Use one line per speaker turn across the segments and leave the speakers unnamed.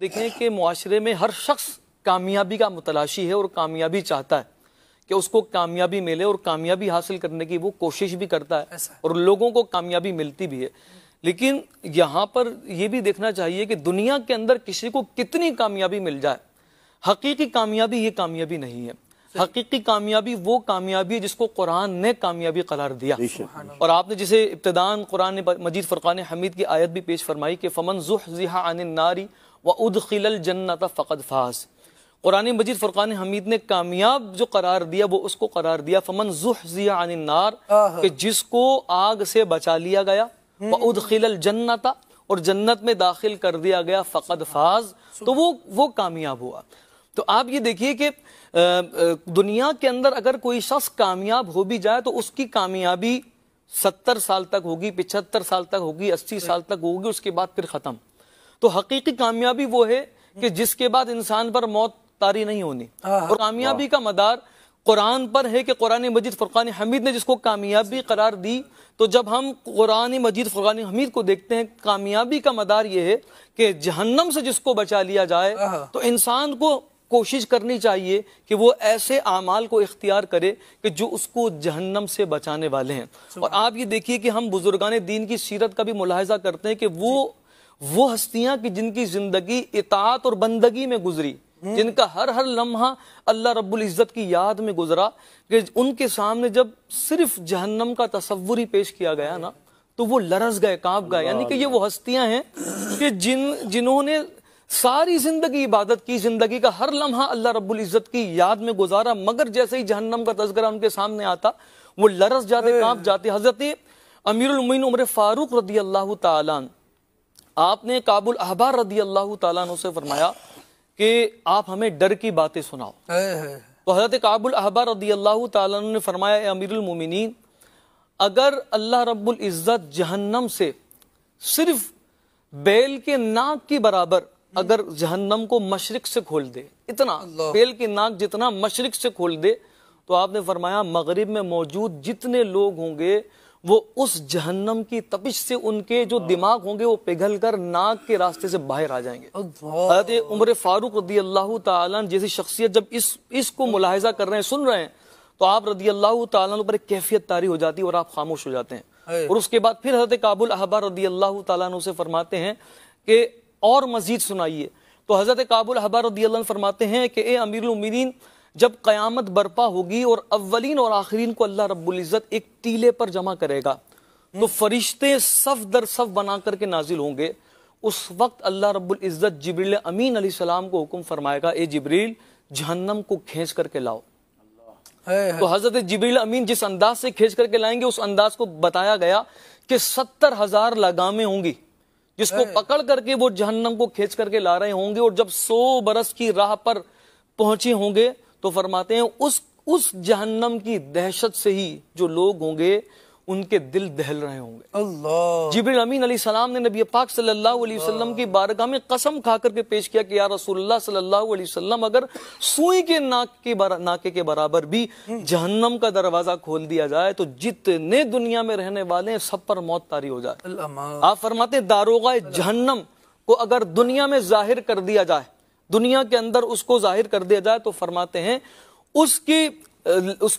دیکھیں کہ معاشرے میں ہر شخص کامیابی کا متلاشی ہے اور کامیابی چاہتا ہے کہ اس کو کامیابی ملے، اور کامیابی حاصل کرنے کی وہ کوشش بھی کرتا ہے اور لوگوں کو کامیابی ملتی بھی ہے۔ لیکن یہاں پر یہ بھی دیکھنا چاہیے کہ دنیا کے اندر کسی کو کتنی کامیابی مل جائے، حقیقی کامیابی یہ کامیابی نہیں ہے۔ حقیقی کامیابی وہ کامیابی ہے جس کو قرآن نے کامیابی قرار دیا، اور آپ نے جسے ابتداً قرآن مجید فرقان حمید کی آیت بھی پیش فرمائی کہ فمن زحزح عن النار وادخل الجنۃ فقد فاز۔ قرآن مجید فرقان حمید نے کامیاب جو قرار دیا وہ اس کو قرار دیا فمن زحزح عن النار، کہ جس کو آگ سے بچا لیا گیا، وادخل الجنۃ، اور جنت میں داخل کر دیا گیا، فقد فاز، تو وہ کامیاب ہوا۔ تو آپ یہ دیکھیے کہ دنیا کے اندر اگر کوئی شخص کامیاب ہو بھی جائے تو اس کی کامیابی 70 سال تک ہوگی، 75 سال تک ہوگی، 80 سال تک ہوگی، اس کے بعد پھر ختم۔ تو حقیقی کامیابی وہ ہے کہ جس کے بعد انسان پر موت طاری نہیں ہونی، اور کامیابی کا مدار قرآن پر ہے کہ قرآن مجید فرقان حمید نے جس کو کامیابی قرار دی۔ تو جب ہم قرآن مجید فرقان حمید کو دیکھتے ہیں، کامیابی کا مدار یہ ہے کہ جہنم سے جس کو بچا لیا جائے، تو انسان کو کوشش کرنی چاہیے کہ وہ ایسے اعمال کو اختیار کرے کہ جو اس کو جہنم سے بچانے والے ہیں۔ اور آپ یہ دیکھیے کہ ہم بزرگان دین کی سیرت کا بھی ملاحظہ کرتے ہیں کہ وہ ہستیاں کہ جن کی زندگی اطاعت اور بندگی میں گزری، جن کا ہر لمحہ اللہ رب العزت کی یاد میں گزرا، کہ ان کے سامنے جب صرف جہنم کا تصور ہی پیش کیا گیا نا تو وہ لرز گئے، کانپ گئے۔ یعنی کہ یہ وہ ہستیاں ہیں کہ جنہوں نے ساری زندگی عبادت کی، زندگی کا ہر لمحہ اللہ رب العزت کی یاد میں گزارا، مگر جیسے ہی جہنم کا تذکرہ ان کے سامنے آتا وہ لرز جاتے، کانپ جاتے۔ حضرت امیر المومنین عمر فاروق رضی اللہ تعالیٰ عنہ، آپ نے کعب الاحبار رضی اللہ تعالیٰ عنہ سے فرمایا کہ آپ ہمیں ڈر کی باتیں سناؤ۔ تو حضرت کعب الاحبار رضی اللہ تعالیٰ عنہ نے فرمایا، اے امیر المومنین، اگر اللہ رب العزت جہنم سے صرف بیل کے ناک کی برابر اگر جہنم کو مشرق سے کھول دے، اتنا بیل کی ناک جتنا مشرق سے کھول دے، تو آپ نے فرمایا مغرب میں موجود جتنے لوگ ہوں گے وہ اس جہنم کی تپش سے ان کے جو دماغ ہوں گے وہ پگھل کر ناک کے راستے سے باہر آ جائیں گے۔ حضرت عمر فاروق رضی اللہ تعالیٰ عنہ جیسی شخصیت جب اس کو ملاحظہ کر رہے ہیں، سن رہے ہیں، تو آپ رضی اللہ تعالیٰ عنہ پر ایک کیفیت طاری ہو جاتی ہے اور آپ خاموش ہو جاتے ہیں۔ اور اس کے بعد پھر حضرت کعب الاحبار رضی اللہ تعالیٰ عنہ سے فرماتے ہیں کہ اور مزید سنائیے۔ تو حضرت کعب الاحبار رضی اللہ عنہ فرماتے ہیں کہ اے امیر المومنین، جب قیامت برپا ہوگی اور اولین اور آخرین کو اللہ رب العزت ایک ٹیلے پر جمع کرے گا، تو فرشتے صف در صف بنا کر کے نازل ہوں گے۔ اس وقت اللہ رب العزت جبریل امین علیہ السلام کو حکم فرمائے گا، اے جبریل جہنم کو کھینچ کر کے لاؤ۔ تو حضرت جبریل امین جس انداز سے کھینچ کر کے لائیں گے، اس انداز کو بتایا گیا کہ 70,000 لگامیں ہوں گی جس کو پکڑ کر کے وہ جہنم کو کھینچ کر کے لا رہے ہوں گے، اور جب 100 برس کی راہ پر پہنچے ہوں گے تو فرماتے ہیں اس جہنم کی دہشت سے ہی جو لوگ ہوں گے ان کے دل دہل رہے ہوں گے۔ اللہ جبریل امین علیہ السلام نے نبی پاک صلی اللہ علیہ وسلم کی بارگاہ میں قسم کھا کر کے پیش کیا کہ یا رسول اللہ صلی اللہ علیہ وسلم، اگر سوئی کے ناکے کے برابر بھی جہنم کا دروازہ کھول دیا جائے تو جتنے دنیا میں رہنے والے ہیں سب پر موت طاری ہو جائے۔ آپ فرماتے ہیں داروغہ جہنم کو اگر دنیا میں ظاہر کر دیا جائے، دنیا کے اندر اس کو ظاہر کر دیا جائے، تو فرماتے ہیں اس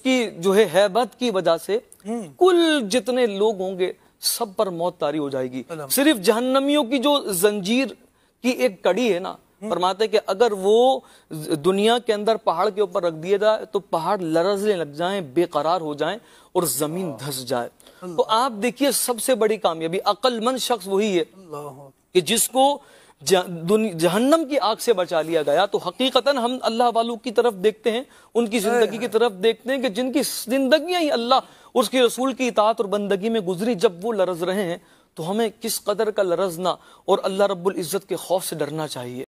کی جو ہے ہیبت کی وجہ سے کل جتنے لوگ ہوں گے سب پر موت طاری ہو جائے گی۔ صرف جہنمیوں کی جو زنجیر کی ایک کڑی ہے نا، فرماتے ہیں کہ اگر وہ دنیا کے اندر پہاڑ کے اوپر رکھ دیا جائے تو پہاڑ لرزنے لگ جائیں، بے قرار ہو جائیں اور زمین دھس جائے۔ تو آپ دیکھیے سب سے بڑی کامیابی، عقل مند شخص وہی ہے کہ جس کو جہنم کی آگ سے بچا لیا گیا۔ تو حقیقتاً ہم اللہ والوں کی طرف دیکھتے ہیں، ان کی زندگی کی طرف دیکھتے ہیں کہ جن کی زندگیاں ہی اللہ اس کے رسول کی اطاعت اور بندگی میں گزری، جب وہ لرز رہے ہیں تو ہمیں کس قدر کا لرزنا اور اللہ رب العزت کے خوف سے ڈرنا چاہیے۔